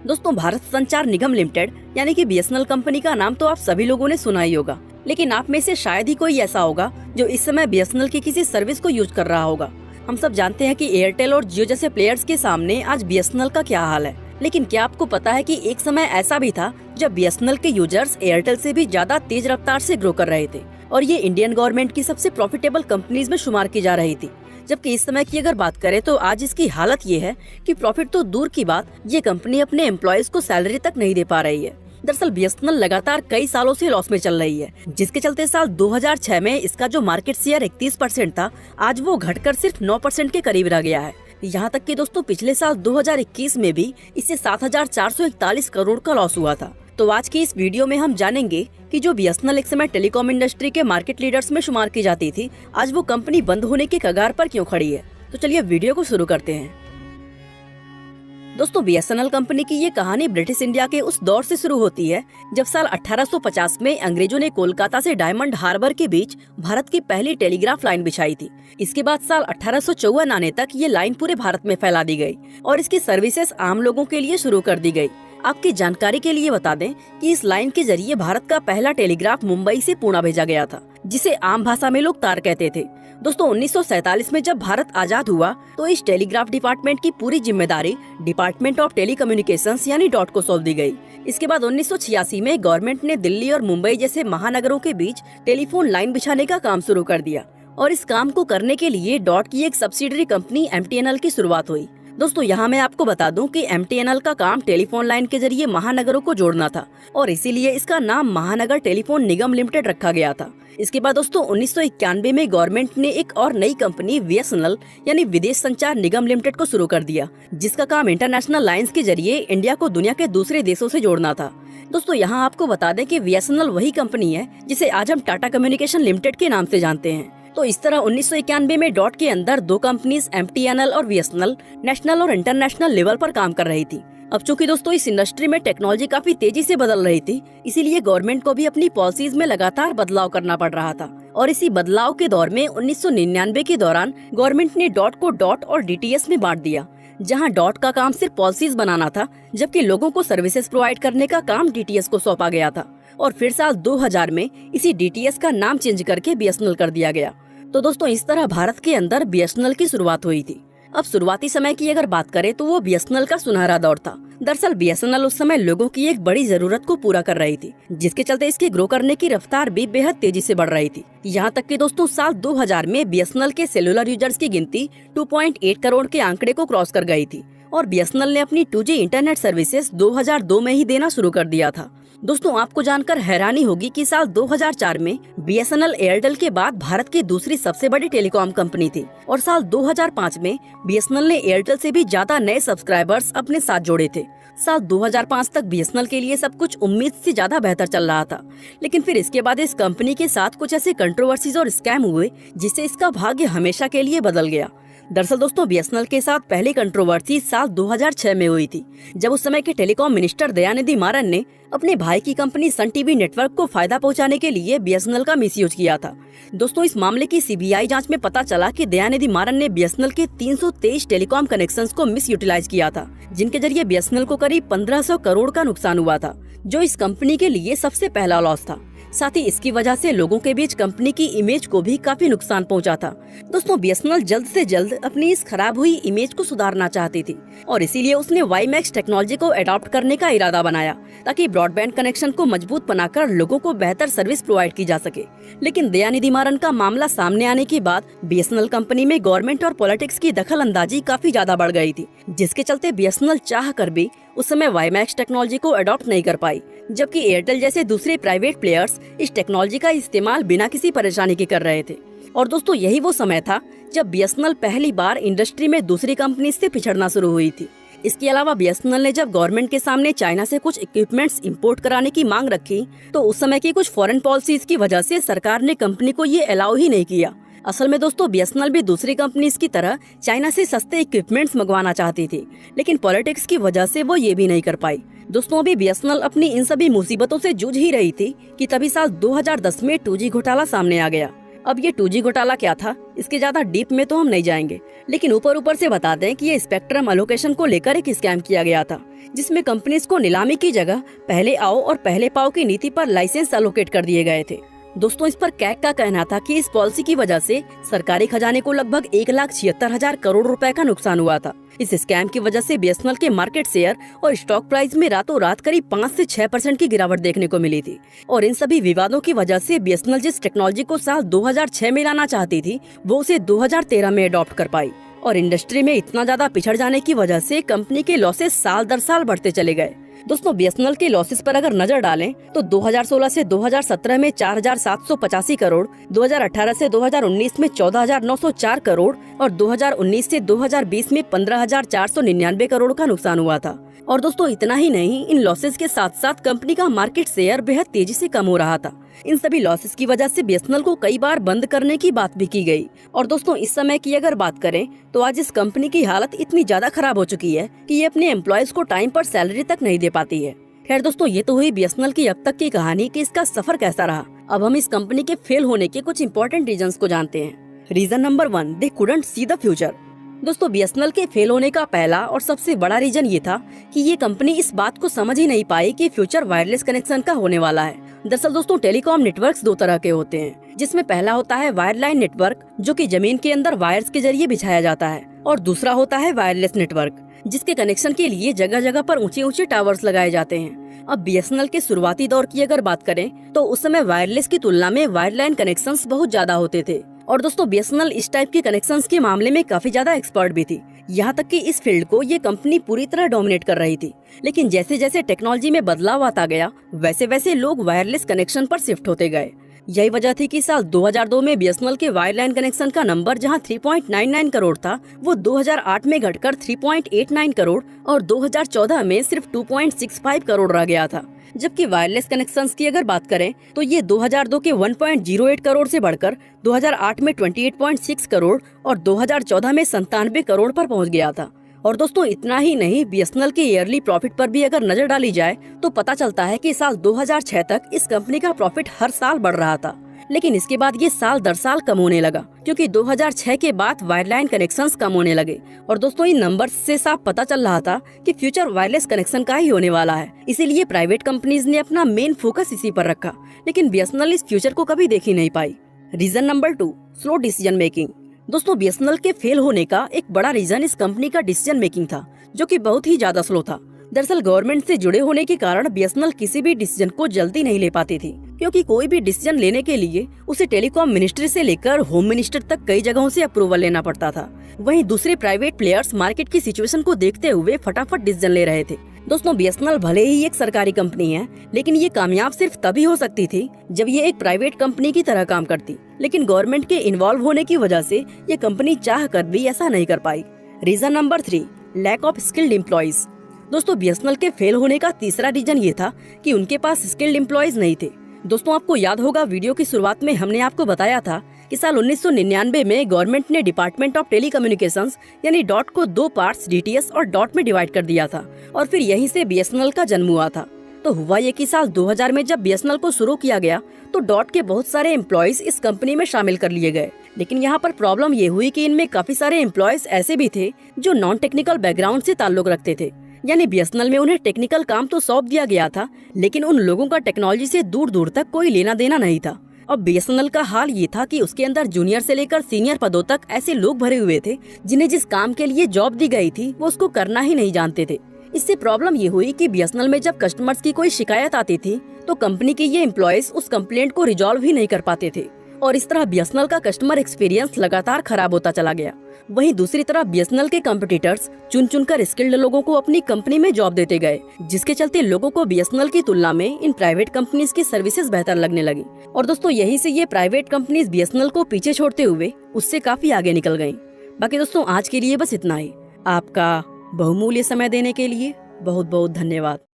दोस्तों, भारत संचार निगम लिमिटेड यानी कि बीएसएनएल कंपनी का नाम तो आप सभी लोगों ने सुना ही होगा, लेकिन आप में से शायद ही कोई ऐसा होगा जो इस समय बीएसएनएल की किसी सर्विस को यूज कर रहा होगा। हम सब जानते हैं कि एयरटेल और जियो जैसे प्लेयर्स के सामने आज बीएसएनएल का क्या हाल है, लेकिन क्या आपको पता है कि एक समय ऐसा भी था जब बीएसएनएल के यूजर्स एयरटेल से भी ज्यादा तेज रफ्तार से ग्रो कर रहे थे और ये इंडियन गवर्नमेंट की सबसे प्रॉफिटेबल कंपनीज में शुमार की जा रही थी। जबकि इस समय की अगर बात करें तो आज इसकी हालत ये है कि प्रॉफिट तो दूर की बात, ये कंपनी अपने एम्प्लॉयज को सैलरी तक नहीं दे पा रही है। दरअसल बीएसएनएल लगातार कई सालों से लॉस में चल रही है, जिसके चलते साल 2006 में इसका जो मार्केट शेयर 31% था, आज वो घटकर सिर्फ 9% के करीब रह गया है। यहाँ तक कि दोस्तों, पिछले साल 2021 में भी इसे 7,441 करोड़ का लॉस हुआ था। तो आज की इस वीडियो में हम जानेंगे कि जो बीएसएनएल एक समय टेलीकॉम इंडस्ट्री के मार्केट लीडर्स में शुमार की जाती थी, आज वो कंपनी बंद होने के कगार पर क्यों खड़ी है। तो चलिए वीडियो को शुरू करते हैं। दोस्तों, बीएसएनएल कंपनी की ये कहानी ब्रिटिश इंडिया के उस दौर से शुरू होती है जब साल 1850 में अंग्रेजों ने कोलकाता से डायमंड हार्बर के बीच भारत की पहली टेलीग्राफ लाइन बिछाई थी। इसके बाद साल 1854 आने तक ये लाइन पूरे भारत में फैला दी गई और इसकी सर्विसेज आम लोगों के लिए शुरू कर दी गई। आपकी जानकारी के लिए बता दें कि इस लाइन के जरिए भारत का पहला टेलीग्राफ मुंबई से पुणे भेजा गया था, जिसे आम भाषा में लोग तार कहते थे। दोस्तों, 1947 में जब भारत आजाद हुआ तो इस टेलीग्राफ डिपार्टमेंट की पूरी जिम्मेदारी डिपार्टमेंट ऑफ टेलीकम्युनिकेशंस यानी डॉट को सौंप दी गई। इसके बाद 1986 में गवर्नमेंट ने दिल्ली और मुंबई जैसे महानगरों के बीच टेलीफोन लाइन बिछाने का काम शुरू कर दिया और इस काम को करने के लिए डॉट की एक सब्सिडरी कंपनी एमटीएनएल की शुरुआत हुई। दोस्तों, यहाँ मैं आपको बता दूं कि एमटीएनएल का काम टेलीफोन लाइन के जरिए महानगरों को जोड़ना था और इसीलिए इसका नाम महानगर टेलीफोन निगम लिमिटेड रखा गया था। इसके बाद दोस्तों 1991 में गवर्नमेंट ने एक और नई कंपनी बीएसएनएल यानी विदेश संचार निगम लिमिटेड को शुरू कर दिया, जिसका काम इंटरनेशनल लाइंस के जरिए इंडिया को दुनिया के दूसरे देशों से जोड़ना था। दोस्तों, यहाँ आपको बता दें कि बीएसएनएल वही कंपनी है जिसे आज हम टाटा कम्युनिकेशन लिमिटेड के नाम से जानते हैं। तो इस तरह 1991 में डॉट के अंदर दो कंपनीज एमटीएनएल और बीएसएनएल नेशनल और इंटरनेशनल लेवल पर काम कर रही थी। अब चूंकि दोस्तों इस इंडस्ट्री में टेक्नोलॉजी काफी तेजी से बदल रही थी, इसीलिए गवर्नमेंट को भी अपनी पॉलिसीज में लगातार बदलाव करना पड़ रहा था और इसी बदलाव के दौर में 1999 के दौरान गवर्नमेंट ने डॉट को डॉट और डीटीएस में बांट दिया, जहां डॉट का काम सिर्फ पॉलिसीज बनाना था, जबकि लोगों को सर्विसेज प्रोवाइड करने का काम डीटीएस को सौंपा गया था। और फिर साल 2000 में इसी डीटीएस का नाम चेंज करके बीएसएनएल कर दिया गया। तो दोस्तों, इस तरह भारत के अंदर बीएसएनएल की शुरुआत हुई थी। अब शुरुआती समय की अगर बात करें तो वो बीएसएनएल का सुनहरा दौर था। दरअसल बीएसएनएल उस समय लोगों की एक बड़ी जरूरत को पूरा कर रही थी, जिसके चलते इसके ग्रो करने की रफ्तार भी बेहद तेजी से बढ़ रही थी। यहाँ तक कि दोस्तों साल 2000 में बीएसएनएल के सेलुलर यूजर्स की गिनती 2.8 करोड़ के आंकड़े को क्रॉस कर गई थी और बीएसएनएल ने अपनी 2G इंटरनेट सर्विसेज 2002 में ही देना शुरू कर दिया था। दोस्तों, आपको जानकर हैरानी होगी कि साल 2004 में बीएसएनएल एयरटेल के बाद भारत की दूसरी सबसे बड़ी टेलीकॉम कंपनी थी और साल 2005 में बीएसएनएल ने एयरटेल से भी ज्यादा नए सब्सक्राइबर्स अपने साथ जोड़े थे। साल 2005 तक बीएसएनएल के लिए सब कुछ उम्मीद से ज्यादा बेहतर चल रहा था, लेकिन फिर इसके बाद इस कंपनी के साथ कुछ ऐसे कंट्रोवर्सीज और स्कैम हुए जिससे इसका भाग्य हमेशा के लिए बदल गया। दरअसल दोस्तों, बीएसएनएल के साथ पहली कंट्रोवर्सी साल 2006 में हुई थी, जब उस समय के टेलीकॉम मिनिस्टर दयानिधि मारन ने अपने भाई की कंपनी सन टीवी नेटवर्क को फायदा पहुंचाने के लिए बीएसएनएल का मिसयूज किया था। दोस्तों, इस मामले की सीबीआई जांच में पता चला कि दयानिधि मारन ने बीएसएनएल के 323 टेलीकॉम कनेक्शंस को मिस यूटिलाइज किया था, जिनके जरिए बीएसएनएल को करीब 1500 करोड़ का नुकसान हुआ था, जो इस कंपनी के लिए सबसे पहला लॉस था। साथ ही इसकी वजह से लोगों के बीच कंपनी की इमेज को भी काफी नुकसान पहुंचा था। दोस्तों, बीएसएनएल जल्द से जल्द अपनी इस खराब हुई इमेज को सुधारना चाहती थी और इसीलिए उसने वाईमैक्स टेक्नोलॉजी को अडॉप्ट करने का इरादा बनाया, ताकि ब्रॉडबैंड कनेक्शन को मजबूत बनाकर लोगों को बेहतर सर्विस प्रोवाइड की जा सके। लेकिन दयानिधि मारन का मामला सामने आने के बाद बीएसएनएल कंपनी में गवर्नमेंट और पॉलिटिक्स की दखल अंदाजी काफी ज्यादा बढ़ गई थी, जिसके चलते बीएसएनएल चाह कर भी उस समय वाईमैक्स टेक्नोलॉजी को अडॉप्ट नहीं कर पाई, जबकि एयरटेल जैसे दूसरे प्राइवेट प्लेयर्स इस टेक्नोलॉजी का इस्तेमाल बिना किसी परेशानी के कर रहे थे। और दोस्तों, यही वो समय था जब बीएसएनएल पहली बार इंडस्ट्री में दूसरी कंपनी से पिछड़ना शुरू हुई थी। इसके अलावा बीएसएनएल ने जब गवर्नमेंट के सामने चाइना से कुछ इक्विपमेंट्स इंपोर्ट कराने की मांग रखी, तो उस समय की कुछ फॉरेन पॉलिसीज की वजह से सरकार ने कंपनी को ये अलाउ ही नहीं किया। असल में दोस्तों, बीएसएनएल भी दूसरी कंपनीज की तरह चाइना से सस्ते इक्विपमेंट्स मंगवाना चाहती थी, लेकिन पॉलिटिक्स की वजह से वो ये भी नहीं कर पाई। दोस्तों, अभी बीएसएनएल अपनी इन सभी मुसीबतों से जूझ ही रही थी कि तभी साल 2010 में 2G घोटाला सामने आ गया। अब ये 2G घोटाला क्या था, इसके ज्यादा डीप में तो हम नहीं जाएंगे, लेकिन ऊपर ऊपर से बता दें कि ये स्पेक्ट्रम अलोकेशन को लेकर एक स्कैम किया गया था, जिसमें कंपनीज को नीलामी की जगह पहले आओ और पहले पाओ की नीति पर लाइसेंस अलोकेट कर दिए गए थे। दोस्तों, इस पर कैग का कहना था कि इस पॉलिसी की वजह से सरकारी खजाने को लगभग 1,76,000 करोड़ रुपए का नुकसान हुआ था। इस स्कैम की वजह से बीएसएनएल के मार्केट शेयर और स्टॉक प्राइस में रातों रात करीब 5 से 6% की गिरावट देखने को मिली थी। और इन सभी विवादों की वजह से बीएसएनएल जिस टेक्नोलॉजी को साल 2006 में लाना चाहती थी, वो उसे 2013 में अडॉप्ट कर पाई। और इंडस्ट्री में इतना ज्यादा पिछड़ जाने की वजह से कंपनी के लॉसेस साल दर साल बढ़ते चले गए। दोस्तों, बीएसएनएल के लॉसेस पर अगर नजर डालें तो 2016 से 2017 में 4,785 करोड़, 2018 से 2019 में 14,904 करोड़ और 2019 से 2020 में 15,499 करोड़ का नुकसान हुआ था। और दोस्तों, इतना ही नहीं, इन लॉसेस के साथ साथ कंपनी का मार्केट शेयर बेहद तेजी से कम हो रहा था। इन सभी लॉसेस की वजह से बीएसएनएल को कई बार बंद करने की बात भी की गई। और दोस्तों, इस समय की अगर बात करें तो आज इस कंपनी की हालत इतनी ज्यादा खराब हो चुकी है कि ये अपने एम्प्लॉयज को टाइम पर सैलरी तक नहीं दे पाती है। खैर दोस्तों, ये तो हुई बीएसएनएल की अब तक की कहानी कि इसका सफर कैसा रहा। अब हम इस कंपनी के फेल होने के कुछ इंपॉर्टेंट रीजंस को जानते हैं। Reason number 1, they couldn't see the future. दोस्तों, बीएसएनएल के फेल होने का पहला और सबसे बड़ा रीजन ये था कि ये कंपनी इस बात को समझ ही नहीं पाई कि फ्यूचर वायरलेस कनेक्शन का होने वाला है। दरअसल दोस्तों, टेलीकॉम नेटवर्क्स दो तरह के होते हैं, जिसमें पहला होता है वायरलाइन नेटवर्क, जो कि जमीन के अंदर वायर्स के जरिए बिछाया जाता है, और दूसरा होता है वायरलेस नेटवर्क, जिसके कनेक्शन के लिए जगह जगह पर ऊंचे ऊंचे टावर्स लगाए जाते हैं। अब बीएसएनएल के शुरुआती दौर की अगर बात करें तो उस समय वायरलेस की तुलना में वायरलाइन कनेक्शंस बहुत ज्यादा होते थे। और दोस्तों, बीएसएनएल इस टाइप के कनेक्शंस के मामले में काफी ज्यादा एक्सपर्ट भी थी। यहाँ तक कि इस फील्ड को ये कंपनी पूरी तरह डोमिनेट कर रही थी। लेकिन जैसे जैसे टेक्नोलॉजी में बदलाव आता गया, वैसे वैसे लोग वायरलेस कनेक्शन पर शिफ्ट होते गए। यही वजह थी कि साल 2002 में बीएसएनएल के वायरलाइन कनेक्शन का नंबर जहां 3.99 करोड़ था, वो 2008 में घटकर 3.89 करोड़ और 2014 में सिर्फ 2.65 करोड़ रह गया था। जबकि वायरलेस कनेक्शंस की अगर बात करें तो ये 2002 के 1.08 करोड़ से बढ़कर 2008 में 28.6 करोड़ और 2014 में 97 करोड़ पर पहुंच गया था। और दोस्तों, इतना ही नहीं, बीएसएनएल के ईयरली प्रॉफिट पर भी अगर नजर डाली जाए तो पता चलता है कि साल 2006 तक इस कंपनी का प्रॉफिट हर साल बढ़ रहा था। लेकिन इसके बाद ये साल दर साल कम होने लगा, क्योंकि 2006 के बाद वायरलाइन कनेक्शंस कम होने लगे। और दोस्तों, इन नंबर्स से साफ पता चल रहा था कि फ्यूचर वायरलेस कनेक्शन का ही होने वाला है। इसीलिए प्राइवेट कंपनीज ने अपना मेन फोकस इसी पर रखा। लेकिन बीएसएनएल इस फ्यूचर को कभी देख ही नहीं पाई। Reason number 2, slow decision making. दोस्तों, बीएसएनएल के फेल होने का एक बड़ा रीजन इस कंपनी का डिसीजन मेकिंग था, जो कि बहुत ही ज्यादा स्लो था। दरअसल गवर्नमेंट से जुड़े होने के कारण बीएसएनएल किसी भी डिसीजन को जल्दी नहीं ले पाती थी, क्योंकि कोई भी डिसीजन लेने के लिए उसे टेलीकॉम मिनिस्ट्री से लेकर होम मिनिस्टर तक कई जगहों से अप्रूवल लेना पड़ता था। वहीं दूसरे प्राइवेट प्लेयर्स मार्केट की सिचुएशन को देखते हुए फटाफट डिसीजन ले रहे थे। दोस्तों, बीएसएनएल भले ही एक सरकारी कंपनी है, लेकिन ये कामयाब सिर्फ तभी हो सकती थी जब ये एक प्राइवेट कंपनी की तरह काम करती। लेकिन गवर्नमेंट के इन्वॉल्व होने की वजह से ये कंपनी चाह कर भी ऐसा नहीं कर पाई। Reason number 3, lack of skilled employees. दोस्तों, बीएसएनएल के फेल होने का तीसरा रीजन ये था कि उनके पास स्किल्ड एम्प्लॉइज नहीं थे। दोस्तों, आपको याद होगा, वीडियो की शुरुआत में हमने आपको बताया था कि साल 1999 में गवर्नमेंट ने डिपार्टमेंट ऑफ टेलीकम्युनिकेशंस यानी डॉट को 2 पार्ट्स डीटीएस और डॉट में डिवाइड कर दिया था, और फिर यहीं से बीएसएनएल का जन्म हुआ था। तो हुआ ये कि साल 2000 में जब बीएसएनएल को शुरू किया गया तो डॉट के बहुत सारे एम्प्लॉयज इस कंपनी में शामिल कर लिए गए। लेकिन यहाँ पर प्रॉब्लम ये हुई कि इनमें काफी सारे एम्प्लॉयज ऐसे भी थे जो नॉन टेक्निकल बैकग्राउंड से ताल्लुक रखते थे। यानी बीएसएनएल में उन्हें टेक्निकल काम तो सौंप दिया गया था, लेकिन उन लोगों का टेक्नोलॉजी से दूर दूर तक कोई लेना देना नहीं था। अब बीएसएनएल का हाल ये था कि उसके अंदर जूनियर से लेकर सीनियर पदों तक ऐसे लोग भरे हुए थे जिन्हें जिस काम के लिए जॉब दी गई थी वो उसको करना ही नहीं जानते थे। इससे प्रॉब्लम ये हुई कि बीएसएनएल में जब कस्टमर्स की कोई शिकायत आती थी तो कंपनी के ये एम्प्लॉयज उस कंप्लेंट को रिजॉल्व ही नहीं कर पाते थे, और इस तरह बीएसएनएल का कस्टमर एक्सपीरियंस लगातार खराब होता चला गया। वहीं दूसरी तरफ बीएसएनएल के कॉम्पिटिटर्स चुन चुनकर स्किल्ड लोगों को अपनी कंपनी में जॉब देते गए, जिसके चलते लोगों को बीएसएनएल की तुलना में इन प्राइवेट कंपनीज की सर्विसेज बेहतर लगने लगी। और दोस्तों, यहीं से ये प्राइवेट कंपनीज बीएसएनएल को पीछे छोड़ते हुए उससे काफी आगे निकल गयी। बाकी दोस्तों, आज के लिए बस इतना ही। आपका बहुमूल्य समय देने के लिए बहुत बहुत धन्यवाद।